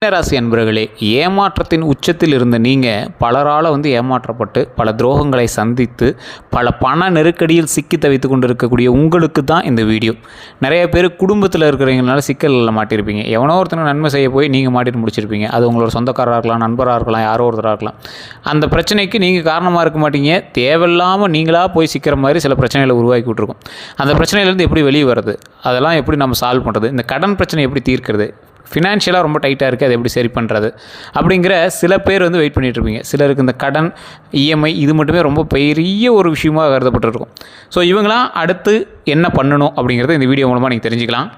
மீனராசி அன்பர்களே, ஏமாற்றத்தின் உச்சத்தில் இருந்த நீங்கள் பலரால் ஏமாற்றப்பட்டு பல துரோகங்களை சந்தித்து பல பண நெருக்கடியில் சிக்கி தவித்து கொண்டு இருக்கக்கூடிய உங்களுக்கு தான் இந்த வீடியோ. நிறைய பேர் குடும்பத்தில் இருக்கிறவங்கனால சிக்கலில் மாட்டியிருப்பீங்க. எவனோ ஒருத்தனை நன்மை செய்ய போய் நீங்கள் மாட்டிட்டு முடிச்சிருப்பீங்க. அது உங்களோட சொந்தக்காரராக இருக்கலாம், நண்பராக இருக்கலாம், யாரோ ஒருத்தராக இருக்கலாம். அந்த பிரச்சனைக்கு நீங்கள் காரணமாக இருக்க மாட்டீங்க. தேவையில்லாமல் நீங்களாக போய் சிக்கிற மாதிரி சில பிரச்சனைகளை உருவாக்கி விட்ருக்கும். அந்த பிரச்சனையிலேருந்து எப்படி வெளியே வருது, அதெல்லாம் எப்படி நம்ம சால்வ் பண்ணுறது, இந்த கடன் பிரச்சனை எப்படி தீர்க்கிறது, ஃபினான்ஷியலாக ரொம்ப டைட்டாக இருக்குது, அதை எப்படி சரி பண்ணுறது அப்படிங்கிற சில பேர் வெயிட் பண்ணிகிட்ருப்பீங்க. சிலருக்கு இந்த கடன் இஎம்ஐ இது மட்டுமே ரொம்ப பெரிய ஒரு விஷயமாக கருதப்பட்டிருக்கும். ஸோ இவங்களாம் அடுத்து என்ன பண்ணணும் அப்படிங்கிறத இந்த வீடியோ மூலமாக நீங்கள் தெரிஞ்சுக்கலாம்.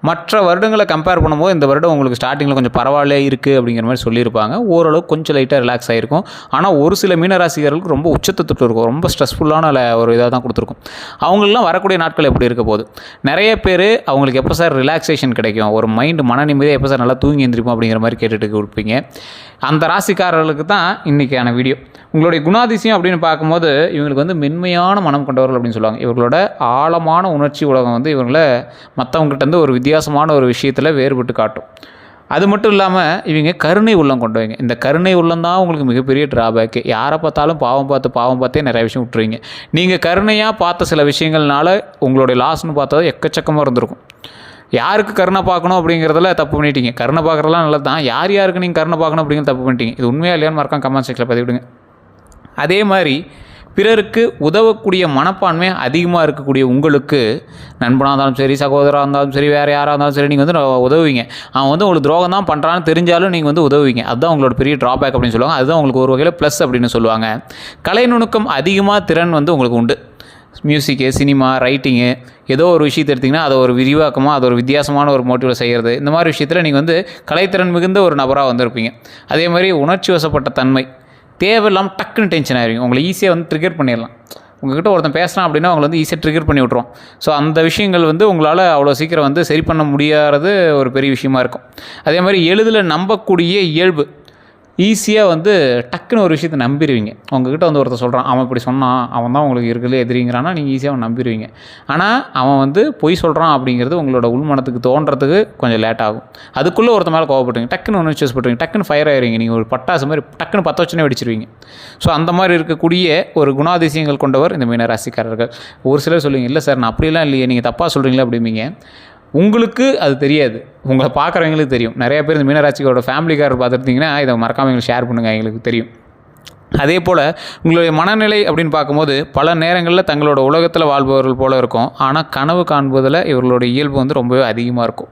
மற்ற வருடங்களை கம்பேர் பண்ணும்போது இந்த வருடம் உங்களுக்கு ஸ்டார்டிங்கில் கொஞ்சம் பரவாயில்ல இருக்குது அப்படிங்கிற மாதிரி சொல்லியிருப்பாங்க. ஓரளவுக்கு கொஞ்சம் லைட்டாக ரிலாக்ஸ் ஆகிருக்கும். ஆனால் ஒரு சில மீனராசிகர்களுக்கு ரொம்ப உச்சத்தை தொட்டு இருக்கும். ரொம்ப ஸ்ட்ரெஸ்ஃபுல்லான ஒரு இதாக தான் கொடுத்துருக்கும். அவங்களெலாம் வரக்கூடிய நாட்கள் எப்படி இருக்க போகுது. நிறைய பேர் அவங்களுக்கு எப்போ சார் ரிலாக்ஸேஷன் கிடைக்கும், ஒரு மைண்டு மன நிம்மதியாக எப்போ சார் நல்லா தூங்கி எழுந்திரிப்போம் அப்படிங்கிற மாதிரி கேட்டுட்டு கொடுப்பீங்க. அந்த ராசிக்காரர்களுக்கு தான் இன்றைக்கான வீடியோ. உங்களுடைய குணாதிசயம் அப்படின்னு பார்க்கும்போது இவங்களுக்கு மென்மையான மனம் கொண்டவர்கள் அப்படின்னு சொல்லுவாங்க. இவர்களோட ஆழமான உணர்ச்சி உலகம் இவங்களை மற்றவங்ககிட்ட ஒரு வித்தியாசமான ஒரு விஷயத்தில் வேறுபட்டு காட்டும். அது மட்டும் இல்லாமல் இவங்க கருணை உள்ளம் கொண்டவங்க. இந்த கருணை உள்ளம் தான் உங்களுக்கு மிகப்பெரிய ட்ராபேக்கு. யாரை பார்த்தாலும் பாவம் பார்த்தே நிறைய விஷயம் விட்டுருவீங்க. நீங்கள் கருணையாக பார்த்த சில விஷயங்கள்னால உங்களுடைய லாஸ்ன்னு பார்த்தது எக்கச்சக்கமாக இருந்திருக்கும். யாருக்கு கருணை பார்க்கணும் அப்படிங்கிறதுல தப்பு பண்ணிட்டீங்க. கருணை பார்க்குறதுலாம் நல்லது தான். யாருக்கு நீங்கள் கருணை பார்க்கணும் அப்படிங்கிறது தப்பு பண்ணிட்டீங்க. இது உண்மையாக இல்லையான்னு மறக்காம கமெண்ட் செக்ஷனில் பதிவிடுங்க. அதே மாதிரி பிறருக்கு உதவக்கூடிய மனப்பான்மை அதிகமாக இருக்கக்கூடிய உங்களுக்கு, நண்பனாக இருந்தாலும் சரி, சகோதராக இருந்தாலும் சரி, வேறு யாராக இருந்தாலும் சரி, நீங்கள் உதவுவீங்க. அவன் உங்களுக்கு துரோகம் தான் பண்ணுறான்னு தெரிஞ்சாலும் நீங்கள் உதவுவீங்க. அதுதான் உங்களோட பெரிய ட்ராபேக் அப்படின்னு சொல்லுவாங்க. அதுதான் உங்களுக்கு ஒரு வகையில் ப்ளஸ் அப்படின்னு சொல்லுவாங்க. கலை நுணுக்கம் அதிகமாக திறன் உங்களுக்கு உண்டு. மியூசிக்கு, சினிமா, ரைட்டிங்கு, ஏதோ ஒரு விஷயத்தை எடுத்திங்கன்னா அதை ஒரு விரிவாக்கமாக, அது ஒரு வித்தியாசமான ஒரு மோட்டிவில் செய்கிறது, இந்த மாதிரி விஷயத்தில் நீங்கள் கலைத்திறன் மிகுந்த ஒரு நபராக வந்திருப்பீங்க. அதே மாதிரி உணர்ச்சி வசப்பட்ட தன்மை, தேவையில்லாமல் டக்குன்னு டென்ஷன் ஆகிருவீங்க. உங்களை ஈஸியாக ட்ரிகர் பண்ணிடலாம். உங்கள்கிட்ட ஒருத்தன் பேசுகிறான் அப்படின்னா அவங்களை ஈஸியாக ட்ரிகர் பண்ணி விட்ருவோம். ஸோ அந்த விஷயங்கள் உங்களால் அவ்வளோ சீக்கிரம் சரி பண்ண முடியாதது ஒரு பெரிய விஷயமா இருக்கும். அதே மாதிரி எளிதில் நம்பக்கூடிய இயல்பு, ஈஸியாக டக்குன்னு ஒரு விஷயத்தை நம்பிடுவீங்க. உங்ககிட்ட ஒருத்தர் சொல்கிறான், அவன் இப்படி சொன்னான், அவன் தான் உங்களுக்கு இருக்கிறதுலே எதிரிங்கிறான்னா நீங்கள் ஈஸியாக அவன் நம்பிடுவீங்க. ஆனால் அவன் பொய் சொல்கிறான் அப்படிங்கிறது உங்களோட உள்மனத்துக்கு தோன்றதுக்கு கொஞ்சம் லேட் ஆகும். அதுக்குள்ளே ஒருத்த மேலே கோவப்பட்டுங்க, டக்குன்னு ஒன்று சூஸ் பண்ணுறீங்க, டக்குன்னு ஃபயர் ஆகிடுவீங்க. நீங்கள் ஒரு பட்டாசு மாதிரி டக்குன்னு 10 வச்சுனே வெடிச்சிருவீங்க. ஸோ அந்த மாதிரி இருக்கக்கூடிய ஒரு குணாதிசயங்கள் கொண்டவர் இந்த மீனராசிக்காரர்கள். ஒரு சிலர் சொல்லுவீங்க, இல்லை சார் நான் அப்படிலாம் இல்லையே, நீங்கள் தப்பாக சொல்கிறீங்களா அப்படிம்பீங்க. உங்களுக்கு அது தெரியாது, உங்களை பார்க்குறவங்களுக்கு தெரியும். நிறைய பேர் இந்த மீனராசியோட ஃபேமிலிக்காரர் பார்த்துருந்தீங்கன்னா இதை மறக்காமல் எங்களுக்கு ஷேர் பண்ணுங்கள், எங்களுக்கு தெரியும். அதே போல் உங்களுடைய மனநிலை அப்படின்னு பார்க்கும்போது பல நேரங்களில் தங்களோட உலகத்தில் வாழ்பவர்கள் போல் இருக்கும். ஆனால் கனவு காண்பதில் இவர்களுடைய இயல்பு ரொம்பவே அதிகமாக இருக்கும்.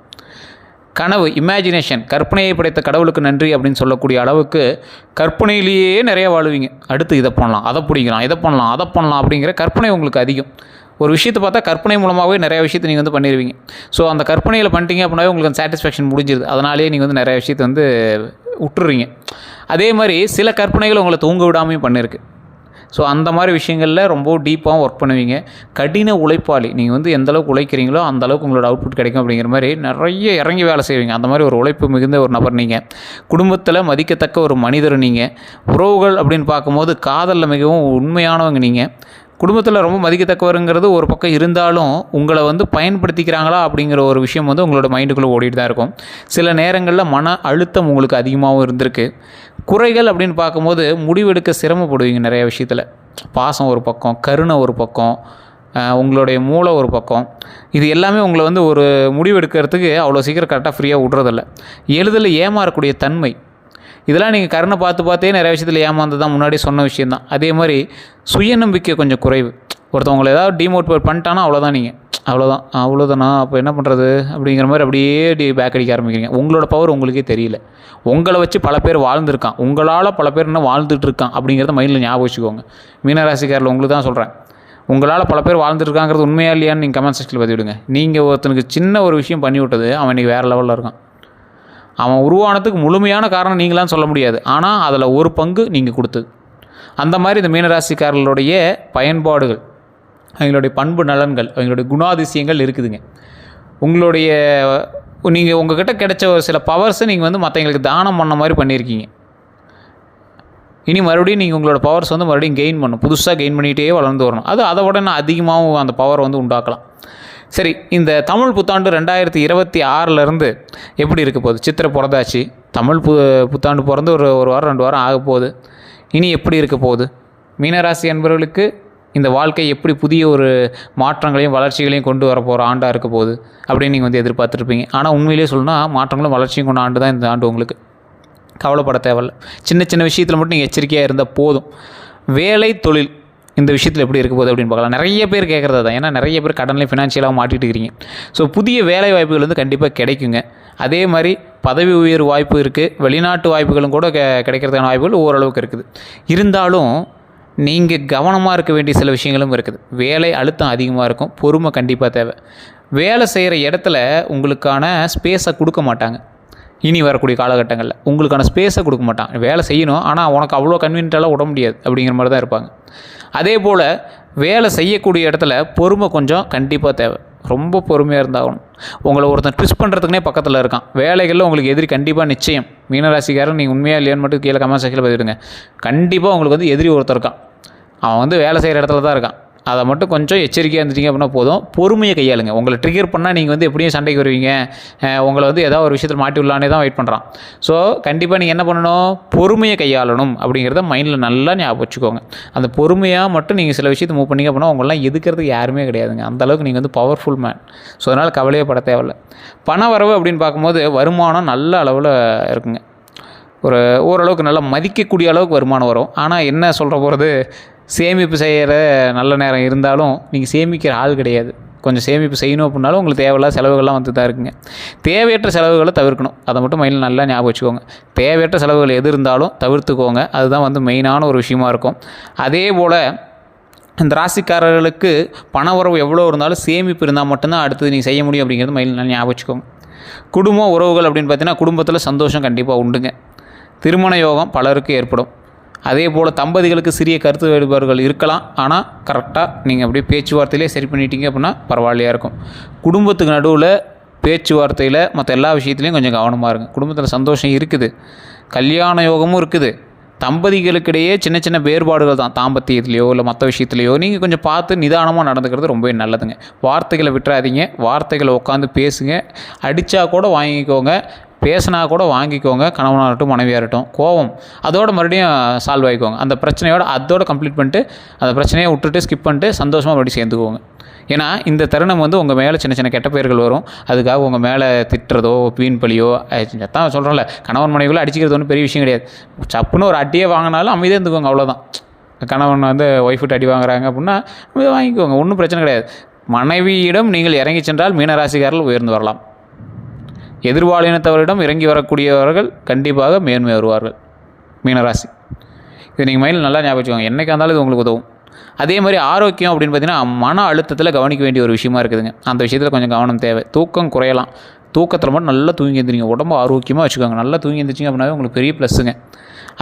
கனவு, இமேஜினேஷன், கற்பனையை படைத்த கடவுளுக்கு நன்றி அப்படின்னு சொல்லக்கூடிய அளவுக்கு கற்பனையிலேயே நிறைய வாழுவீங்க. அடுத்து இதை பண்ணலாம், அதை பிடிக்கலாம், இதை பண்ணலாம், அதை பண்ணலாம் அப்படிங்கிற கற்பனை உங்களுக்கு அதிகம். ஒரு விஷயத்தை பார்த்தா கற்பனை மூலமாகவே நிறைய விஷயத்தை நீங்கள் பண்ணிடுவீங்க. ஸோ அந்த கற்பனையில் பண்ணிட்டீங்க அப்படின்னாவே உங்களுக்கு அந்த சாட்டிஸ்ஃபேக்ஷன் முடிஞ்சிருது. அதனாலேயே நீங்கள் நிறைய விஷயத்தை விட்டுறீங்க. அதே மாதிரி சில கற்பனைகள் உங்களை தூங்க விடாமையும் பண்ணியிருக்கு. ஸோ அந்த மாதிரி விஷயங்களில் ரொம்ப டீப்பாகவும் ஒர்க் பண்ணுவீங்க. கடின உழைப்பாளி, நீங்கள் எந்தளவுக்கு உழைக்கிறீங்களோ அந்தளவுக்கு உங்களோட அவுட்புட் கிடைக்கும் அப்படிங்கிற மாதிரி நிறைய இறங்கி வேலை செய்வீங்க. அந்த மாதிரி ஒரு உழைப்பு மிகுந்த ஒரு நபர் நீங்கள். குடும்பத்தில் மதிக்கத்தக்க ஒரு மனிதர் நீங்கள். உறவுகள் அப்படின்னு பார்க்கும்போது காதலில் மிகவும் உண்மையானவங்க நீங்கள். குடும்பத்தில் ரொம்ப மதிக்கத்தக்கவருங்கிறது ஒரு பக்கம் இருந்தாலும் உங்களை பயன்படுத்திக்கிறாங்களா அப்படிங்கிற ஒரு விஷயம் உங்களோட மைண்டுக்குள்ளே ஓடிட்டு தான் இருக்கும். சில நேரங்களில் மன அழுத்தம் உங்களுக்கு அதிகமாகவும் இருந்திருக்கு. குறைகள் அப்படின்னு பார்க்கும்போது முடிவெடுக்க சிரமப்படுவீங்க நிறைய விஷயத்தில். பாசம் ஒரு பக்கம், கருணை ஒரு பக்கம், உங்களுடைய மூளை ஒரு பக்கம். இது எல்லாமே உங்களை ஒரு முடிவெடுக்கிறதுக்கு அவ்வளோ சீக்கிரம் கரெக்டாக ஃப்ரீயாக விட்றதில்ல. எளிதில் ஏமாறக்கூடிய தன்மை, இதெல்லாம் நீங்கள் கருணை பார்த்தே நிறைய விஷயத்தில் ஏமாந்து தான் முன்னாடி சொன்ன விஷயந்தான். அதே மாதிரி சுயநம்பிக்கை கொஞ்சம் குறைவு. ஒருத்தவங்களை ஏதாவது டிமோட்டிவேட் பண்ணிட்டானா நீங்கள் அவ்வளோதானா, அப்போ என்ன பண்ணுறது அப்படிங்கிற மாதிரி அப்படியே பேக் அடிக்க ஆரம்பிக்கிறீங்க. உங்களோட பவர் உங்களுக்கே தெரியல. உங்களை வச்சு பல பேர் வாழ்ந்துருக்கான், உங்களால் பல பேர் இன்னும் வாழ்ந்துட்டு இருக்கான் அப்படிங்கிறத மைண்டில் ஞாபகம் வச்சுக்கோங்க. மீனராசிக்காரில் உங்களுக்கு தான் சொல்கிறேன். உங்களால் பல பேர் வாழ்ந்துட்டுருக்காங்கிறது உண்மையா இல்லையான்னு நீங்கள் கமெண்ட் செக்ஷனில் பதிவிடுங்க. நீங்கள் ஒருத்தனுக்கு சின்ன ஒரு விஷயம் பண்ணி விட்டது அவன் இன்றைக்கி வேறு லெவலில் இருக்கான். அவன் உருவானதுக்கு முழுமையான காரணம் நீங்களான்னு சொல்ல முடியாது, ஆனால் அதில் ஒரு பங்கு நீங்கள் கொடுத்தது. அந்த மாதிரி இந்த மீனராசிக்காரர்களுடைய பயன்பாடுகள், அவங்களுடைய பண்பு நலன்கள், அவங்களுடைய குணாதிசயங்கள் இருக்குதுங்க. நீங்கள் உங்கள்கிட்ட கிடைச்ச ஒரு சில பவர்ஸை நீங்கள் மற்றவங்களுக்கு தானம் பண்ண மாதிரி பண்ணியிருக்கீங்க. இனி மறுபடியும் நீங்கள் உங்களோட பவர்ஸ் மறுபடியும் கெயின் பண்ணணும், புதுசாக கெயின் பண்ணிகிட்டே வளர்ந்து வரணும். அது அதை விட நான் அதிகமாகவும் அந்த பவர் உண்டாக்கலாம். சரி, இந்த தமிழ் புத்தாண்டு 2026 எப்படி இருக்க போகுது? சித்திரை பிறந்தாச்சு, தமிழ் புத்தாண்டு பிறந்து ஒரு வாரம் 2 வாரம் ஆக போகுது. இனி எப்படி இருக்க போகுது? மீனராசி அன்பர்களுக்கு இந்த வாழ்க்கை எப்படி புதிய ஒரு மாற்றங்களையும் வளர்ச்சிகளையும் கொண்டு வர போகிற ஆண்டாக இருக்க போகுது அப்படின்னு நீங்கள் வந்து எதிர்பார்த்துருப்பீங்க. ஆனால் உண்மையிலே சொல்லணும்னா மாற்றங்களும் வளர்ச்சியும் கொண்ட ஆண்டு தான் இந்த ஆண்டு. உங்களுக்கு கவலைப்பட தேவையில்ல. சின்ன சின்ன விஷயத்தில் மட்டும் நீங்கள் எச்சரிக்கையாக இருந்தால் போதும். வேலை, தொழில் இந்த விஷயத்தில் எப்படி இருக்க போகுது அப்படின்னு பார்க்கலாம். நிறைய பேர் கேட்குறது தான். ஏன்னா நிறைய பேர் கடனில் ஃபினான்ஷியலாக மாட்டிகிட்டு இருக்கிறீங்க. ஸோ புதிய வேலை வாய்ப்புகள் வந்து கண்டிப்பாக கிடைக்குங்க. அதே மாதிரி பதவி உயர்வு வாய்ப்பு இருக்குது. வெளிநாட்டு வாய்ப்புகளும் கூட கிடைக்கிறதுக்கான வாய்ப்புகள் ஓரளவுக்கு இருக்குது. இருந்தாலும் நீங்கள் கவனமாக இருக்க வேண்டிய சில விஷயங்களும் இருக்குது. வேலை அழுத்தம் அதிகமாக இருக்கும். பொறுமை கண்டிப்பாக தேவை. வேலை செய்கிற இடத்துல உங்களுக்கான ஸ்பேஸை கொடுக்க மாட்டாங்க. இனி வரக்கூடிய காலகட்டங்களில் உங்களுக்கான ஸ்பேஸை கொடுக்க மாட்டான். வேலை செய்யணும், ஆனால் உனக்கு அவ்வளோ கன்வீனியன்ட்டாலாம் விட முடியாது அப்படிங்கிற மாதிரி தான் இருப்பாங்க. அதே போல் வேலை செய்யக்கூடிய இடத்துல பொறுமை கொஞ்சம் கண்டிப்பாக தேவை. ரொம்ப பொறுமையாக இருந்தாகணும். உங்களை ஒருத்தன் ட்விஸ்ட் பண்ணுறதுக்குனே பக்கத்தில் இருக்கான். வேலைகளில் உங்களுக்கு எதிரி கண்டிப்பாக நிச்சயம். மீனராசிக்காரன் நீங்கள் உண்மையாக இல்லையான்னு மட்டும் கீழே கமெண்ட் செக்ஷனில் பதிவிடுங்க. கண்டிப்பாக உங்களுக்கு வந்து எதிரி ஒருத்தர் இருக்கான். அவன் வந்து வேலை செய்கிற இடத்துல தான் இருக்கான். அதை மட்டும் கொஞ்சம் எச்சரிக்கையாக இருந்துட்டீங்க அப்படின்னா போதும். பொறுமையை கையாளுங்க. உங்களை ட்ரிகர் பண்ணால் நீங்கள் வந்து எப்படியும் சண்டைக்கு வருவீங்க. உங்களை வந்து ஏதாவது ஒரு விஷயத்தில் மாட்டி விடலானே தான் வெயிட் பண்ணுறான். ஸோ கண்டிப்பாக நீங்கள் என்ன பண்ணணும்? பொறுமையை கையாளணும் அப்படிங்கிறத மைண்டில் நல்லா ஞாபகம் வச்சுக்கோங்க. அந்த பொறுமையாக மட்டும் நீங்கள் சில விஷயத்தை மூவ் பண்ணிங்க அப்படின்னா உங்களெலாம் எதுக்கிறதுக்கு யாருமே கிடையாதுங்க. அந்தளவுக்கு நீங்கள் வந்து பவர்ஃபுல் மேன். ஸோ அதனால் கவலையே பட தேவையில்லை. பண வரவு அப்படின்னு பார்க்கும்போது வருமானம் நல்ல அளவில் இருக்குங்க. ஓரளவுக்கு நல்லா மதிக்கக்கூடிய அளவுக்கு வருமானம் வரும். ஆனால் என்ன சொல்கிற போகிறது, சேமிப்பு செய்கிற நல்ல நேரம் இருந்தாலும் நீங்கள் சேமிக்கிற ஆள் கிடையாது. கொஞ்சம் சேமிப்பு செய்யணும் அப்படின்னாலும் உங்களுக்கு தேவையில்லாத செலவுகள்லாம் வந்து தான் இருக்குங்க. தேவையற்ற செலவுகளை தவிர்க்கணும். அதை மட்டும் மைண்டில் நல்லா ஞாபகம் வச்சுக்கோங்க. தேவையற்ற செலவுகள் எது இருந்தாலும் தவிர்த்துக்கோங்க. அதுதான் வந்து மெயினான ஒரு விஷயமா இருக்கும். அதே போல் இந்த ராசிக்காரர்களுக்கு பண வரவு எவ்வளோ இருந்தாலும் சேமிப்பு இருந்தால் மட்டும்தான் அடுத்தது நீங்கள் செய்ய முடியும் அப்படிங்கிறது மைண்டில் நல்லா ஞாபகம் வச்சுக்கோங்க. குடும்பம், உறவுகள் அப்படின்னு பார்த்தீங்கன்னா குடும்பத்தில் சந்தோஷம் கண்டிப்பாக உண்டுங்க. திருமண யோகம் பலருக்கு ஏற்படும். அதே போல் தம்பதிகளுக்கு சிறிய கருத்து வேறுபாடுகள் இருக்கலாம். ஆனால் கரெக்டாக நீங்கள் அப்படியே பேச்சுவார்த்தையிலே சரி பண்ணிட்டீங்க அப்படின்னா பரவாயில்லையாக இருக்கும். குடும்பத்துக்கு நடுவில் பேச்சுவார்த்தையில் மற்ற எல்லா விஷயத்துலையும் கொஞ்சம் கவனமாக இருங்க. குடும்பத்தில் சந்தோஷம் இருக்குது, கல்யாண யோகமும் இருக்குது. தம்பதிகளுக்கிடையே சின்ன சின்ன வேறுபாடுகள் தான். தாம்பத்தியத்துலையோ இல்லை மற்ற விஷயத்துலையோ நீங்கள் கொஞ்சம் பார்த்து நிதானமாக நடந்துக்கிறது ரொம்பவே நல்லதுங்க. வார்த்தைகளை விட்டுறாதீங்க. வார்த்தைகளை உட்காந்து பேசுங்க. அடித்தா கூட வாங்கிக்கோங்க, பேசினா கூட வாங்கிக்கோங்க. கணவனாகட்டும் மனைவியாகட்டும் கோவம் அதோட மறுபடியும் சால்வ் ஆகிக்கோங்க. அந்த பிரச்சனையோட அதோட கம்ப்ளீட் பண்ணிட்டு அந்த பிரச்சனையை விட்டுட்டு ஸ்கிப் பண்ணிட்டு சந்தோஷமாக மறுபடியும் சேர்ந்துக்கோங்க. ஏன்னா இந்த தருணம் வந்து உங்கள் மேலே சின்ன சின்ன கெட்ட பெயர்கள் வரும். அதுக்காக உங்கள் மேலே திட்டுறதோ வீண் பழியோ தான் சொல்கிறோம்ல, கணவன் மனைவிகளை அடிச்சிக்கிறது ஒன்றும் பெரிய விஷயம் கிடையாது. சப்புன்னு ஒரு அடியே வாங்கினாலும் அமைதியாக இருந்துக்கோங்க, அவ்வளோதான். கணவன் வந்து ஒய்ஃப்கிட்ட அடி வாங்குறாங்க அப்படின்னா அமைதியாக வாங்கிக்கோங்க, ஒன்றும் பிரச்சனை கிடையாது. மனைவியிடம் நீங்கள் இறங்கி சென்றால் மீனராசிக்காரர்கள் உயர்ந்து வரலாம். எதிர்பாலினத்தவரிடம் இறங்கி வரக்கூடியவர்கள் கண்டிப்பாக மேன்மை வருவார்கள். மீனராசி இது நீங்கள் மைண்டில் நல்லா ஞாபகம் வச்சுக்கோங்க. என்றைக்கு இருந்தாலும் இது உங்களுக்கு உதவும். அதே மாதிரி ஆரோக்கியம் அப்படின்னு பார்த்தீங்கன்னா மன அழுத்தத்தில் கவனிக்க வேண்டிய ஒரு விஷயமா இருக்குதுங்க. அந்த விஷயத்தில் கொஞ்சம் கவனம் தேவை. தூக்கம் குறையலாம். தூக்கத்தில் மட்டும் நல்லா தூங்கி எழுந்திரிங்க. உடம்பு ஆரோக்கியமாக வச்சுக்கோங்க. நல்லா தூங்கி எழுந்திரிச்சிங்க அப்படின்னாவே உங்களுக்கு பெரிய ப்ளஸ்ஸுங்க.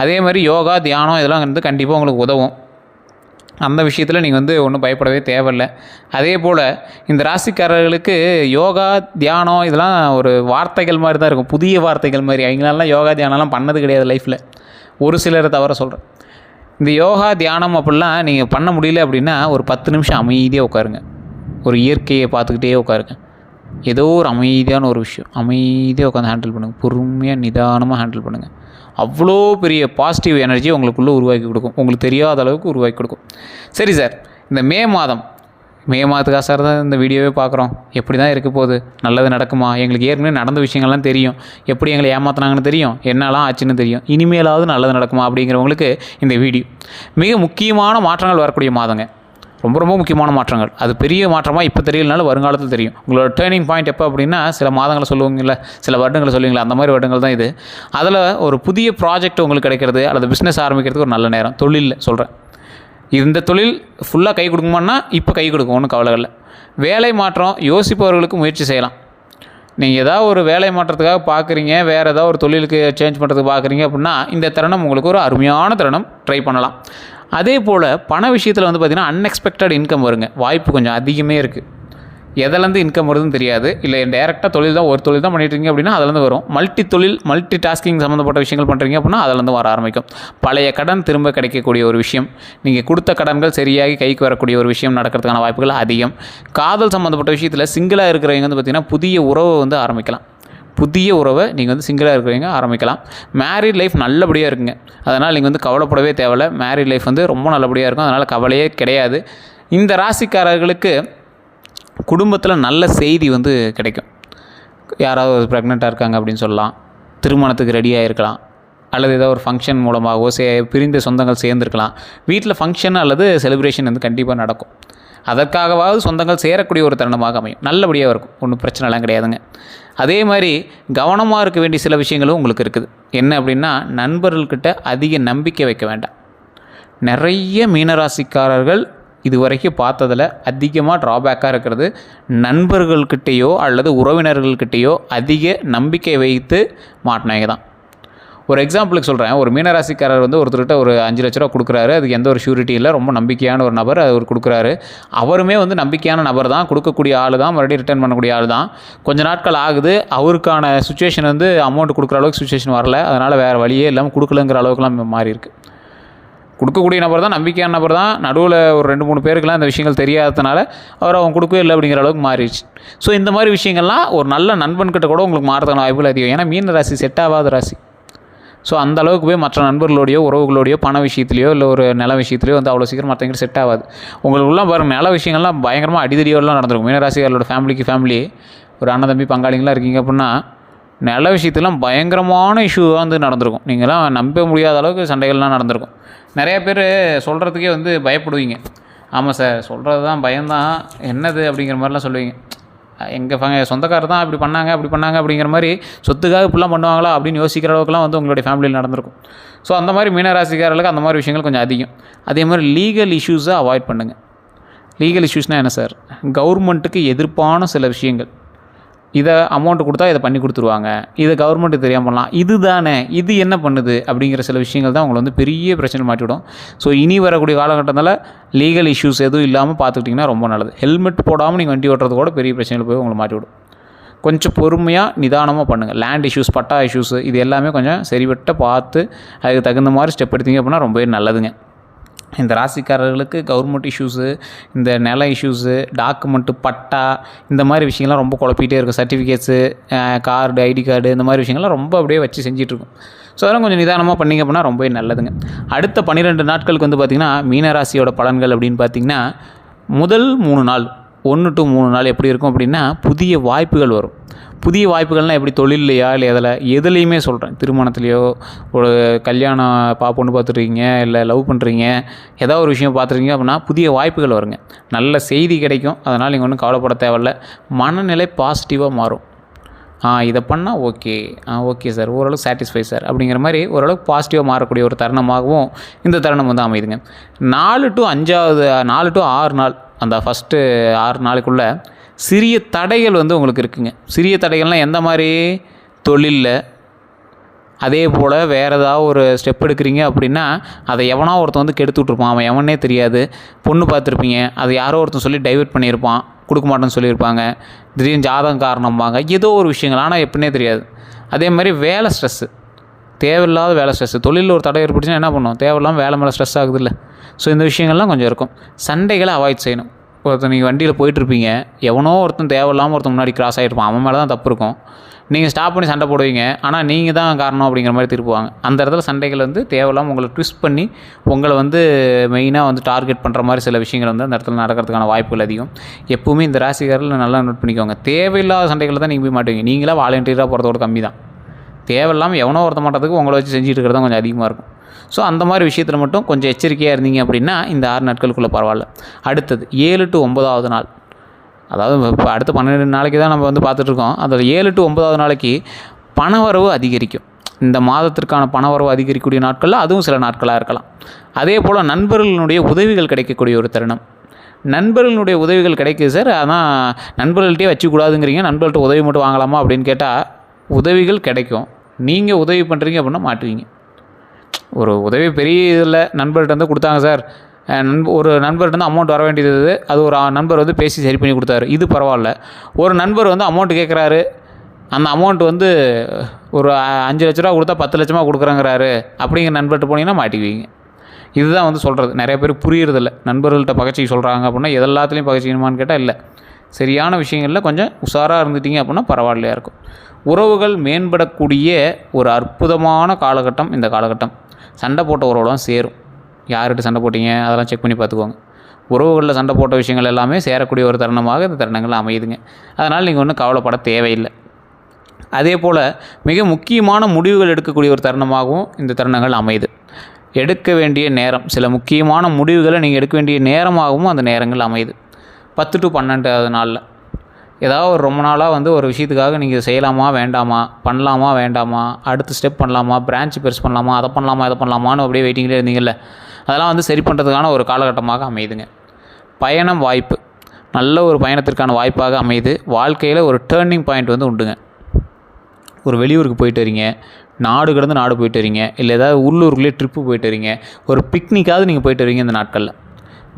அதே மாதிரி யோகா, தியானம் இதெல்லாம் வந்து கண்டிப்பாக உங்களுக்கு உதவும். அந்த விஷயத்தில் நீங்கள் வந்து ஒன்றும் பயப்படவே தேவையில்லை. அதே போல் இந்த ராசிக்காரர்களுக்கு யோகா, தியானம் இதெல்லாம் ஒரு வார்த்தைகள் மாதிரி தான் இருக்கும். புதிய வார்த்தைகள் மாதிரி. அவங்களாலாம் யோகா, தியானம்லாம் பண்ணது கிடையாது லைஃப்பில். ஒரு சிலரை தவிர சொல்கிறேன். இந்த யோகா, தியானம் அப்படிலாம் நீங்கள் பண்ண முடியல அப்படின்னா ஒரு 10 நிமிஷம் அமைதியாக உட்காருங்க. ஒரு இயற்கையை பார்த்துக்கிட்டே உட்காருங்க. ஏதோ ஒரு அமைதியான ஒரு விஷயம் அமைதியாக உட்காந்து ஹேண்டில் பண்ணுங்கள். பொறுமையாக நிதானமாக ஹேண்டில் பண்ணுங்கள். அவ்வளோ பெரிய பாசிட்டிவ் எனர்ஜி உங்களுக்குள்ளே உருவாக்கி கொடுக்கும். உங்களுக்கு தெரியாத அளவுக்கு உருவாக்கி கொடுக்கும். சரி சார், இந்த மே மாதத்துக்காக சார் தான் இந்த வீடியோவே பார்க்குறோம். எப்படி தான் இருக்க போகுது? நல்லது நடக்குமா? எங்களுக்கு ஏற்கனவே நடந்த விஷயங்கள்லாம் தெரியும். எப்படி எங்களை ஏமாற்றினாங்கன்னு தெரியும், என்னெல்லாம் ஆச்சுன்னு தெரியும். இனிமேலாவது நல்லது நடக்குமா அப்படிங்கிறவங்களுக்கு இந்த வீடியோ மிக முக்கியமான மாற்றங்கள் வரக்கூடிய மாதங்க. ரொம்ப ரொம்ப முக்கியமான மாற்றங்கள். அது பெரிய மாற்றமாக இப்போ தெரியலனாலும் வருங்காலத்தில் தெரியும். உங்களோட டேர்னிங் பாயிண்ட் எப்போ அப்படின்னா சில மாதங்களை சொல்லுவீங்களா, சில வருடங்களை சொல்லுவீங்களா, அந்த மாதிரி வருடங்கள் தான் இது. அதில் ஒரு புதிய ப்ராஜெக்ட் உங்களுக்கு கிடைக்கிறது அல்லது பிஸ்னஸ் ஆரம்பிக்கிறதுக்கு ஒரு நல்ல நேரம். தொழிலில் சொல்கிறேன். இந்த தொழில் ஃபுல்லாக கை கொடுக்குமான்னா இப்போ கை கொடுக்கும், ஒன்றும் கவலை இல்லை. வேலை மாற்றம் யோசிப்பவர்களுக்கு முயற்சி செய்யலாம். நீங்கள் ஏதாவது ஒரு வேலை மாற்றத்துக்காக பார்க்குறீங்க, வேறு ஏதாவது ஒரு தொழிலுக்கு சேஞ்ச் பண்ணுறதுக்கு பார்க்குறீங்க அப்படின்னா இந்த தருணம் உங்களுக்கு ஒரு அருமையான தருணம். ட்ரை பண்ணலாம். அதே போல் பண விஷயத்தில் வந்து பார்த்திங்கன்னா அன்எக்ஸ்பெக்டட் இன்கம் வருங்க. வாய்ப்பு கொஞ்சம் அதிகமே இருக்குது. எதுலேருந்து இன்கம் வருதுன்னு தெரியாது. இல்லை டேரெக்டாக தொழில் தான், ஒரு தொழில் தான் பண்ணிட்டுருக்கீங்க அப்படின்னா அதுலேருந்து வரும். மல்டி டாஸ்கிங் சம்மந்தப்பட்ட விஷயங்கள் பண்ணுறீங்க அப்படின்னா அதுலேருந்து வர ஆரம்பிக்கும். பழைய கடன் திரும்ப கிடைக்கக்கூடிய ஒரு விஷயம், நீங்கள் கொடுத்த கடன்கள் சரியாகி கைக்கு வரக்கூடிய ஒரு விஷயம் நடக்கிறதுக்கான வாய்ப்புகள் அதிகம். காதல் சம்மந்தப்பட்ட விஷயத்தில் சிங்கிளாக இருக்கிறவங்க வந்து பார்த்திங்கன்னா புதிய உறவை வந்து ஆரம்பிக்கலாம். புதிய உறவை நீங்கள் வந்து சிங்கிளாக இருக்கிறவங்க ஆரம்பிக்கலாம். மேரிட் லைஃப் நல்லபடியாக இருக்குங்க. அதனால் நீங்கள் வந்து கவலைப்படவே தேவையில்லை. மேரிட் லைஃப் வந்து ரொம்ப நல்லபடியாக இருக்கும். அதனால் கவலையே கிடையாது. இந்த ராசிக்காரர்களுக்கு குடும்பத்தில் நல்ல செய்தி வந்து கிடைக்கும். யாராவது ப்ரெக்னெண்ட்டாக இருக்காங்க அப்படின்னு சொல்லலாம், திருமணத்துக்கு ரெடியாக இருக்கலாம், அல்லது ஏதோ ஒரு ஃபங்க்ஷன் மூலமாகவோ பிரிந்த சொந்தங்கள் சேர்ந்துருக்கலாம். வீட்டில் ஃபங்க்ஷன் அல்லது செலிப்ரேஷன் வந்து கண்டிப்பாக நடக்கும். அதற்காகவாவது சொந்தங்கள் சேரக்கூடிய ஒரு தருணமாக அமையும். நல்லபடியாக இருக்கும், ஒன்றும் பிரச்சனைலாம் கிடையாதுங்க. அதே மாதிரி கவனமாக இருக்க வேண்டிய சில விஷயங்களும் உங்களுக்கு இருக்குது. என்ன அப்படின்னா, நண்பர்கள்கிட்ட அதிக நம்பிக்கை வைக்க வேண்டாம். நிறைய மீனராசிக்காரர்கள் இது வரைக்கும் பார்த்ததில் அதிகமாக ட்ராபேக்காக இருக்கிறது நண்பர்கள்கிட்டையோ அல்லது உறவினர்கள்கிட்டையோ அதிக நம்பிக்கை வைத்து மாட்டினவங்க தான். ஒரு எக்ஸாம்பிளுக்கு சொல்கிறேன். ஒரு மீனராசிக்காரர் வந்து ஒருத்தர்கிட்ட ஒரு 5 லட்ச ரூபா கொடுக்குறாரு. அதுக்கு எந்த ஒரு ஷூரிட்டி இல்லை, ரொம்ப நம்பிக்கையான ஒரு நபர் அவர் கொடுக்குறாரு. அவருமே வந்து நம்பிக்கையான நபர் தான், கொடுக்கக்கூடிய ஆள் தான், மறுபடியும் ரிட்டர்ன் பண்ணக்கூடிய ஆள் தான். கொஞ்ச நாட்கள் ஆகுது, அவருக்கான சுச்சுவேஷன் வந்து அமௌண்ட் கொடுக்குற அளவுக்கு சுச்சுவேஷன் வரல. அதனால் வேறு வழியே இல்லாமல் கொடுக்கலங்கிற அளவுக்குலாம் மாறி இருக்குது. கொடுக்கக்கூடிய நபர் தான், நம்பிக்கையான நபர் தான். நடுவில் ஒரு 2-3 பேருக்குலாம் இந்த விஷயங்கள் தெரியாததுனால அவங்க கொடுக்கவே இல்லை அப்படிங்கிற அளவுக்கு மாறிடுச்சு. ஸோ இந்த மாதிரி விஷயங்கள்லாம் ஒரு நல்ல நண்பன்கிட்ட கூட உங்களுக்கு மாறதுக்கான வாய்ப்புகள் அதிகம். ஏன்னா மீன ராசி செட் ஆகாத ராசி. ஸோ அந்த அளவுக்கு போய் மற்ற நண்பர்களோடையோ உறவுகளோடையோ பண விஷயத்துலையோ இல்லை ஒரு நில விஷயத்துலையோ வந்து அவ்வளோ சீக்கிரம் மற்றவங்க செட் ஆகாது. உங்களுக்குலாம் பாருங்கள், நில விஷயங்கள்லாம் பயங்கரமாக அடிதடியோடலாம் நடந்திருக்கும். மீனராசிகளோட ஃபேமிலி ஒரு அண்ணன் தம்பி பங்காளிங்களாம் இருக்கீங்க அப்படின்னா நில விஷயத்துலாம் பயங்கரமான இஷ்யூவாக வந்து நடந்திருக்கும். நீங்களாம் நம்ப முடியாத அளவுக்கு சண்டைகள்லாம் நடந்திருக்கும். நிறையா பேர் சொல்கிறதுக்கே வந்து பயப்படுவீங்க. ஆமாம் சார், சொல்கிறது தான் பயம்தான், என்னது அப்படிங்கிற மாதிரிலாம் சொல்லுவீங்க. எங்கள் சொந்தக்காரர் தான் அப்படி பண்ணாங்க அப்படிங்கிற மாதிரி, சொத்துக்காக இப்படிலாம் பண்ணுவாங்களா அப்படின்னு யோசிக்கிற அளவுக்குலாம் வந்து உங்களுடைய ஃபேமிலியில் நடந்திருக்கும். ஸோ அந்த மாதிரி மீனராசிக்காரர்களுக்கு அந்த மாதிரி விஷயங்கள் கொஞ்சம் அதிகம். அதே மாதிரி லீகல் இஷ்யூஸை அவாய்ட் பண்ணுங்கள். லீகல் இஷ்யூஸ்னால் என்ன சார்? கவர்மெண்ட்டுக்கு எதிர்ப்பான சில விஷயங்கள். இதை அமௌண்ட்டு கொடுத்தா இதை பண்ணி கொடுத்துருவாங்க, இதை கவர்மெண்ட்டுக்கு தெரியாமல் பண்ணலாம், இது தானே, இது என்ன பண்ணுது அப்படிங்கிற சில விஷயங்கள் தான் உங்களை வந்து பெரிய பிரச்சனை மாட்டிவிடும். ஸோ இனி வரக்கூடிய காலகட்டத்தில் லீகல் இஷ்யூஸ் எதுவும் இல்லாமல் பார்த்துக்கிட்டிங்கன்னா ரொம்ப நல்லது. ஹெல்மெட் போடாமல் நீங்கள் வண்டி ஓட்டுறது கூட பெரிய பிரச்சனையில் போய் உங்களை மாட்டிவிடும். கொஞ்சம் பொறுமையாக நிதானமாக பண்ணுங்கள். லேண்ட் இஷ்யூஸ், பட்டா இஷ்யூஸ், இது எல்லாமே கொஞ்சம் சரிவட்ட பார்த்து அதுக்கு தகுந்த மாதிரி ஸ்டெப் எடுத்தீங்க அப்படின்னா ரொம்பவே நல்லதுங்க. இந்த ராசிக்காரர்களுக்கு கவர்மெண்ட் இஷ்யூஸு, இந்த நில இஷ்யூஸு, டாக்குமெண்ட்டு, பட்டா, இந்த மாதிரி விஷயங்கள்லாம் ரொம்ப குழப்பிகிட்டே இருக்கும். சர்டிஃபிகேட்ஸு, கார்டு, ஐடி கார்டு, இந்த மாதிரி விஷயங்கள்லாம் ரொம்ப அப்படியே வச்சு செஞ்சிட்ருக்கும். ஸோ அதெல்லாம் கொஞ்சம் நிதானமாக பண்ணிங்க அப்படின்னா ரொம்பவே நல்லதுங்க. அடுத்த 12 நாட்களுக்கு வந்து பார்த்திங்கன்னா மீனராசியோட பலன்கள் அப்படின்னு பார்த்திங்கன்னா, முதல் 3 நாள் 1 to 3 நாள் எப்படி இருக்கும் அப்படின்னா, புதிய வாய்ப்புகள் வரும். புதிய வாய்ப்புகள்னால் எப்படி, தொழில்லையா இல்லை எதுலேயுமே சொல்கிறேன். திருமணத்துலையோ, ஒரு கல்யாணம் பொண்ணு பார்த்துட்ருக்கீங்க, இல்லை லவ் பண்ணுறீங்க, ஏதோ ஒரு விஷயம் பார்த்துருக்கீங்க அப்படின்னா புதிய வாய்ப்புகள் வருங்க. நல்ல செய்தி கிடைக்கும். அதனால் நீங்கள் ஒன்றும் கவலைப்பட தேவையில்ல. மனநிலை பாசிட்டிவாக மாறும். இதை பண்ணால் ஓகே சார், ஓரளவுக்கு சாட்டிஸ்ஃபை சார் அப்படிங்கிற மாதிரி ஓரளவுக்கு பாசிட்டிவாக மாறக்கூடிய ஒரு தருணமாகவும் இந்த தருணம் வந்து அமைதுங்க. 4 to 6 நாள், அந்த ஃபஸ்ட்டு 6 நாளுக்குள்ளே சிறிய தடைகள் வந்து உங்களுக்கு இருக்குங்க. சிறிய தடைகள்னால் எந்த மாதிரி? தொழிலில், அதே போல் வேறு ஏதாவது ஒரு ஸ்டெப் எடுக்கிறீங்க அப்படின்னா அதை எவனோ ஒருத்தன் வந்து கெடுத்து விட்ருப்பான். அவன் எவனே தெரியாது. பொண்ணு பார்த்துருப்பீங்க, அது யாரோ ஒருத்தன் சொல்லி டைவெர்ட் பண்ணியிருப்பான், கொடுக்க மாட்டேன்னு சொல்லியிருப்பாங்க, திடீர்னு ஜாதகம் காரணம்பாங்க, ஏதோ ஒரு விஷயங்கள், ஆனால் எப்படின்னே தெரியாது. அதே மாதிரி வேலை ஸ்ட்ரெஸ்ஸு, தேவையில்லாத வேலை ஸ்ட்ரெஸ்ஸு. தொழிலில் ஒரு தடை ஏற்பட்டுச்சுன்னா என்ன பண்ணுவோம்? தேவையில்லாமல் வேலை மேலே ஸ்ட்ரெஸ் ஆகுது இல்லை. ஸோ இந்த விஷயங்கள்லாம் கொஞ்சம் இருக்கும். சண்டைகளை அவாய்ட் செய்யணும். நீங்கள் வண்டியில் போயிட்டுருப்பீங்க, எவனோ ஒருத்தன் தேவையில்லாமல் ஒருத்தன் முன்னாடி கிராஸ் ஆகிருப்பான், அவன் மேலே தான் தப்பு இருக்கும். நீங்கள் ஸ்டாப் பண்ணி சண்டை போடுவீங்க, ஆனால் நீங்கள் தான் காரணம் அப்படிங்கிற மாதிரி திருப்புவாங்க. அந்த இடத்துல சண்டைகள் வந்து தேவையில்லாமல் உங்களை ட்விஸ்ட் பண்ணி உங்களை வந்து மெயினாக வந்து டார்கெட் பண்ணுற மாதிரி சில விஷயங்கள் வந்து அந்த இடத்துல நடக்கிறதுக்கான வாய்ப்புகள் அதிகம். எப்போவுமே இந்த ராசிக்காரர்கள் நல்லா நோட் பண்ணிக்கோங்க. தேவையில்லாத சண்டைகளை தான் நீங்கள் போய் மாட்டுவீங்க. நீங்களாக வாலண்டியராக போகிறதோட கம்மி தான். தேவையில்லாமல் எவனோ ஒருத்த மாட்டதுக்கு உங்களை வச்சு செஞ்சுட்டு இருக்கிறது தான் கொஞ்சம் அதிகமாக இருக்கும். ஸோ அந்த மாதிரி விஷயத்தில் மட்டும் கொஞ்சம் எச்சரிக்கையாக இருந்தீங்க அப்படின்னா இந்த 6 நாட்களுக்குள்ளே பரவாயில்ல. அடுத்தது 7 to 9வது நாள், அதாவது இப்போ அடுத்த 12 நாளைக்கு தான் நம்ம வந்து பார்த்துட்ருக்கோம். அதில் 7 to 9வது நாளைக்கு பணவரவு அதிகரிக்கும். இந்த மாதத்திற்கான பணவரவு அதிகரிக்கக்கூடிய நாட்களில் அதுவும் சில நாட்களாக இருக்கலாம். அதே போல் நண்பர்களுடைய உதவிகள் கிடைக்கக்கூடிய ஒரு தருணம். நண்பர்களுடைய உதவிகள் கிடைக்குது சார், ஆனால் நண்பர்கள்ட்டே வச்சுக்கூடாதுங்கிறீங்க, நண்பர்கள்ட்ட உதவி மட்டும் வாங்கலாமா அப்படின்னு கேட்டால் உதவிகள் கிடைக்கும். நீங்கள் உதவி பண்ணுறீங்க அப்படின்னா மாட்டுவீங்க. ஒரு உதவி பெரிய இதில் நண்பர்கிட்ட வந்து கொடுத்தாங்க சார், ஒரு நண்பர்கிட்ட அமௌண்ட் வர வேண்டியது, அது ஒரு நண்பர் வந்து பேசி சரி பண்ணி கொடுத்தாரு, இது பரவாயில்ல. ஒரு நண்பர் வந்து அமௌண்ட் கேட்குறாரு, அந்த அமௌண்ட் வந்து ஒரு 5 லட்ச ரூபா கொடுத்தா 10 லட்சமாக கொடுக்குறேங்கிறாரு, அப்படிங்கிற நண்பர்கிட்ட போனீங்கன்னா மாட்டிக்குவீங்க. இதுதான் வந்து சொல்கிறது. நிறைய பேர் புரியறதில்ல. நண்பர்கள்ட்ட பகச்சிக்க சொல்கிறாங்க அப்படின்னா எல்லாத்துலேயும் பகச்சிக்கணுமான்னு கேட்டால் இல்லை. சரியான விஷயங்களில் கொஞ்சம் உஷாராக இருந்துட்டீங்க அப்படின்னா பரவாயில்லையா இருக்கும். உறவுகள் மேம்படக்கூடிய ஒரு அற்புதமான காலகட்டம் இந்த காலகட்டம். சண்டை போட்ட உறவுலாம் சேரும். யார்கிட்ட சண்டை போட்டிங்க அதெல்லாம் செக் பண்ணி பார்த்துக்கோங்க. உறவுகளில் சண்டை போட்ட விஷயங்கள் எல்லாமே சேரக்கூடிய ஒரு தருணமாக இந்த தருணங்கள் அமையுதுங்க. அதனால் நீங்கள் ஒன்றும் கவலைப்பட தேவையில்லை. அதே போல் மிக முக்கியமான முடிவுகள் எடுக்கக்கூடிய ஒரு தருணமாகவும் இந்த தருணங்கள் அமையுது. எடுக்க வேண்டிய நேரம், சில முக்கியமான முடிவுகளை நீங்கள் எடுக்க வேண்டிய நேரமாகவும் அந்த நேரங்கள் அமையுது. 10 to 12 நாளில் ஏதாவது ஒரு ரொம்ப நாளாக வந்து ஒரு விஷயத்துக்காக நீங்கள் செய்யலாமா வேண்டாமா, பண்ணலாமா வேண்டாமா, அடுத்த ஸ்டெப் பண்ணலாமா, பிரான்ச் பெருசு பண்ணலாமா, அதை பண்ணலாமா இதை பண்ணலாமான்னு அப்படியே வெயிட்டிங்கில் இருந்தீங்கல்ல, அதெல்லாம் வந்து சரி பண்ணுறதுக்கான ஒரு காலகட்டமாக அமையுதுங்க. பயணம் வாய்ப்பு, நல்ல ஒரு பயணத்திற்கான வாய்ப்பாக அமையுது. வாழ்க்கையில் ஒரு டேர்னிங் பாயிண்ட் வந்து உண்டுங்க. ஒரு வெளியூருக்கு போயிட்டு வரீங்க, நாடு கடந்து நாடு போயிட்டு வரீங்க, இல்லை ஏதாவது உள்ளூருக்குள்ளேயே ட்ரிப்பு போயிட்டு வரீங்க, ஒரு பிக்னிக்காவது நீங்கள் போயிட்டு வரீங்க. இந்த நாட்களில்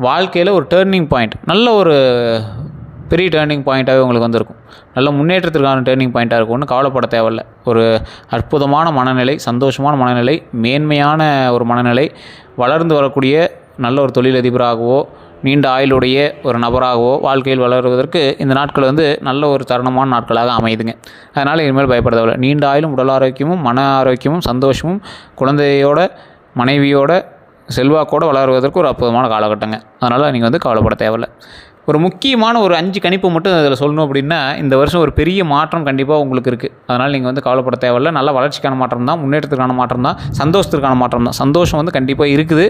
வாழ்க்கையில் ஒரு டேர்னிங் பாயிண்ட், நல்ல ஒரு பெரிய டேர்னிங் பாயிண்ட்டாகவே உங்களுக்கு வந்திருக்கும். நல்ல முன்னேற்றத்திற்கான டேர்னிங் பாயிண்ட்டாக இருக்கும். ஒன்றும் கவலைப்பட தேவையில்லை. ஒரு அற்புதமான மனநிலை, சந்தோஷமான மனநிலை, மேன்மையான ஒரு மனநிலை, வளர்ந்து வரக்கூடிய நல்ல ஒரு தொழிலதிபராகவோ நீண்ட ஆயுளுடைய ஒரு நபராகவோ வாழ்க்கையில் வளருவதற்கு இந்த நாட்கள் வந்து நல்ல ஒரு தருணமான நாட்களாக அமையுதுங்க. அதனால் இனிமேல் பயப்பட தேவையில்லை. நீண்ட ஆயுளும் உடல் ஆரோக்கியமும் மன ஆரோக்கியமும் சந்தோஷமும் குழந்தையோட மனைவியோட செல்வாக்கோடு வளருவதற்கு ஒரு அற்புதமான காலகட்டங்க. அதனால் நீங்கள் வந்து கவலைப்பட தேவையில்லை. ஒரு முக்கியமான ஒரு 5 கணிப்பு மட்டும் அதில் சொல்லணும் அப்படின்னா, இந்த வருஷம் ஒரு பெரிய மாற்றம் கண்டிப்பாக உங்களுக்கு இருக்குது. அதனால் நீங்கள் வந்து கவலைப்பட தேவையில்லை. நல்ல வளர்ச்சிக்கான மாற்றம் தான், முன்னேற்றத்துக்கான மாற்றம் தான், சந்தோஷத்திற்கான மாற்றம் தான். சந்தோஷம் வந்து கண்டிப்பாக இருக்குது.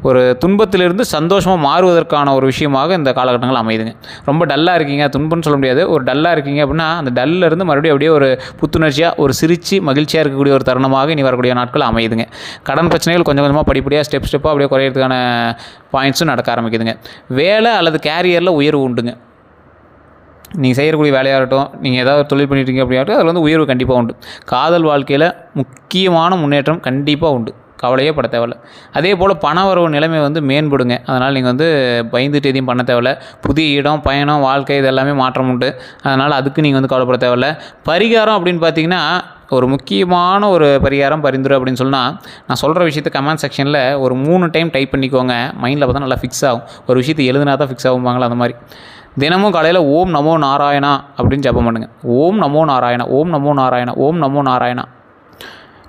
ஒரு துன்பத்திலிருந்து சந்தோஷமாக மாறுவதற்கான ஒரு விஷயமாக இந்த காலகட்டங்கள் அமையுதுங்க. ரொம்ப டல்லாக இருக்கீங்க, துன்பம்னு சொல்ல முடியாது, ஒரு டல்லாக இருக்கீங்க அப்படின்னா அந்த டல்லிருந்து மறுபடியும் அப்படியே ஒரு புத்துணர்ச்சியாக ஒரு சிரித்து மகிழ்ச்சியாக இருக்கக்கூடிய ஒரு தருணமாக இனி வரக்கூடிய நாட்கள் அமையுதுங்க. கடன் பிரச்சனைகள் கொஞ்சம் கொஞ்சமாக படிப்படியாக ஸ்டெப்பாக அப்படியே குறையிறதுக்கான பாயிண்ட்ஸும் நடக்க ஆரம்பிக்குதுங்க. வேலை அல்லது கேரியரில் உயர்வு உண்டுங்க. நீங்கள் செய்யக்கூடிய வேலையாகட்டும், நீங்கள் ஏதாவது தொழில் பண்ணிட்டீங்க அப்படின்னாட்டும் அதில் வந்து உயர்வு கண்டிப்பாக உண்டு. காதல் வாழ்க்கையில் முக்கியமான முன்னேற்றம் கண்டிப்பாக உண்டு. கவலையே பட தேவையில்ல. அதே போல் பண வரவு நிலைமை வந்து மேம்படுங்க. அதனால் நீங்கள் வந்து பயந்துட்டு எதையும் பண்ண தேவையில்ல. புதிய இடம், பயணம், வாழ்க்கை இது எல்லாமே மாற்றம் உண்டு. அதனால் அதுக்கு நீங்கள் வந்து கவலைப்பட தேவையில்ல. பரிகாரம் அப்படின்னு பார்த்தீங்கன்னா, ஒரு முக்கியமான ஒரு பரிகாரம் பரிந்துரை அப்படின்னு சொன்னால், நான் சொல்கிற விஷயத்தை கமெண்ட் செக்ஷனில் ஒரு 3 டைம் டைப் பண்ணிக்கோங்க. மைண்டில் பார்த்தா நல்லா ஃபிக்ஸ் ஆகும். ஒரு விஷயத்தை எழுதுனா தான் ஃபிக்ஸ் ஆகும்பாங்களா அந்த மாதிரி. தினமும் காலையில் ஓம் நமோ நாராயணா அப்படின்னு ஜபம் பண்ணுங்கள். ஓம் நமோ நாராயணா, ஓம் நமோ நாராயணா, ஓம் நமோ நாராயணா.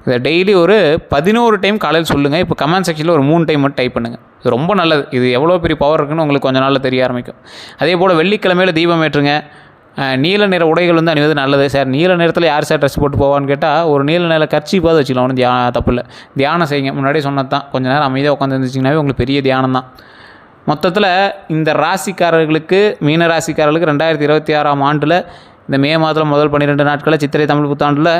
இதை டெய்லி ஒரு 11 டைம் காலையில் சொல்லுங்கள். இப்போ கமெண்ட் செக்ஷனில் ஒரு 3 டைம் மட்டும் டைப் பண்ணுங்கள். இது ரொம்ப நல்லது. இது எவ்வளோ பெரிய பவர் இருக்குன்னு உங்களுக்கு கொஞ்சம் நாளில் தெரிய ஆரம்பிக்கும். அதே போல் வெள்ளிக்கிழமையில் தீபம் ஏற்றுங்க. நீல நிற உடைகள் வந்து அணிவது நல்லது. சார் நீல நிறத்தில் யார் சார் ட்ரெஸ் போட்டு போவான்னு கேட்டால், ஒரு நீல நிற கர்ச்சீப்பாவது வச்சுக்கலாம். ஒன்றும் தப்பு இல்லை. தியானம் செய்யுங்க. முன்னாடியே சொன்னது தான். கொஞ்சம் நேரம் அமைதியாக உட்காந்து இருந்துச்சிங்கனாவே உங்களுக்கு பெரிய தியானம் தான். மொத்தத்தில் இந்த ராசிக்காரர்களுக்கு, மீன ராசிக்காரர்களுக்கு 2026ஆம் ஆண்டில் இந்த மே மாதத்தில் முதல் 12 நாட்களில் சித்திரை தமிழ் புத்தாண்டில்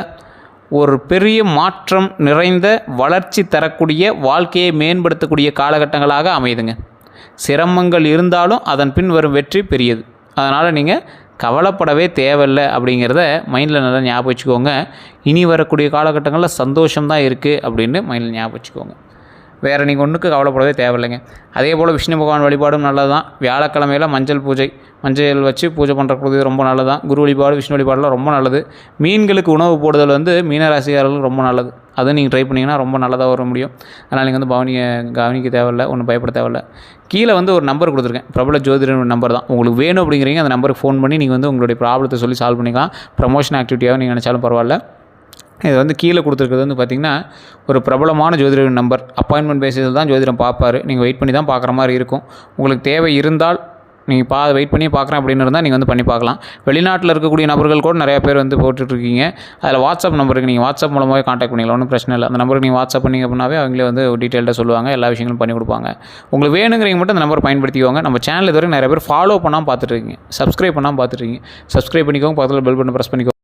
ஒரு பெரிய மாற்றம் நிறைந்த வளர்ச்சி தரக்கூடிய வாழ்க்கையை மேம்படுத்தக்கூடிய காலகட்டங்களாக அமையுதுங்க. சிரமங்கள் இருந்தாலும் அதன் பின் வரும் வெற்றி பெரியது. அதனால் நீங்கள் கவலைப்படவே தேவையில்லை அப்படிங்கிறத மைண்டில் நல்லா ஞாபகம் வச்சுக்கோங்க. இனி வரக்கூடிய காலகட்டங்களில் சந்தோஷம்தான் இருக்குது அப்படின்னு மைண்டில் ஞாபகம் வச்சுக்கோங்க. வேறு நீங்கள் ஒன்றுக்கு கவலைப்படவே தேவையில்லைங்க. அதே போல் விஷ்ணு பகவான் வழிபாடும் நல்லது தான். வியாழக்கிழமையில் மஞ்சள் பூஜை, மஞ்சள் வச்சு பூஜை பண்ணுறது ரொம்ப நல்லது தான். குரு வழிபாடு, விஷ்ணு வழிபாடுலாம் ரொம்ப நல்லது. மீன்களுக்கு உணவு போடுதல் வந்து மீனராசிக்காரர்களுக்கு ரொம்ப நல்லது. அதுவும் நீங்கள் ட்ரை பண்ணிங்கன்னா ரொம்ப நல்லதாக வர முடியும். அதனால் நீங்கள் வந்து கவனிக்க தேவையில்லை, ஒன்றும் பயப்பட தேவையில்லை. கீழே வந்து ஒரு நம்பர் கொடுத்துருக்கேன். பிரபல ஜோதிடர் நம்பர் தான். உங்களுக்கு வேணும் அப்படிங்கிறீங்க அந்த நம்பருக்கு ஃபோன் பண்ணி நீங்கள் வந்து உங்களுடைய ப்ராப்ளத்தை சொல்லி சால்வ் பண்ணிக்கலாம். ப்ரமோஷன் ஆக்டிவிட்டியாக நீங்கள் நினச்சாலும் பரவாயில்ல. இது வந்து கீழே கொடுத்துருக்கிறது வந்து பார்த்திங்கன்னா ஒரு பிரபலமான ஜோதிடர் நம்பர். அப்பாயின்மெண்ட் பேசிஸில் தான் ஜோதிடம் பார்ப்பார். நீங்கள் வெயிட் பண்ணி தான் பார்க்குற மாதிரி இருக்கும். உங்களுக்கு தேவை இருந்தால் நீங்கள் வெயிட் பண்ணி பார்க்குறேன் அப்படின்னு இருந்தால் நீங்கள் வந்து பண்ணி பார்க்கலாம். வெளிநாட்டில் இருக்கக்கூடிய நபர்கள் கூட நிறையா பேர் வந்து போட்டுட்ருக்கீங்க. அதில் வாட்ஸ்அப் நம்பருக்கு நீங்கள் வாட்ஸ்அப் மூலமாகவே காண்டாக்ட் பண்ணிக்கலாம். ஒன்றும் பிரச்சனை இல்லை. அந்த நம்பருக்கு நீங்கள் வாட்ஸ்அப் பண்ணிங்க அப்படின்னாவே அவங்களே வந்து டீட்டெயில்டாக சொல்லுவாங்க. எல்லா விஷயங்களும் பண்ணி கொடுப்பாங்க. உங்களுக்கு வேணுங்கிறீங்க மட்டும் அந்த நம்பர் பயன்படுத்திக்கோங்க. நம்ம சேனல் இதுவரை நிறைய பேர் ஃபாலோ பண்ணாமல் பார்த்துட்ருக்கீங்க, சப்ஸ்கிரைப் பண்ணாமல் பார்த்துட்ருக்கீங்க. சப்ஸ்கிரைப் பண்ணிக்கோங்க. பக்கத்தில் பெல் பட்டன் ப்ரெஸ் பண்ணிக்கோங்க.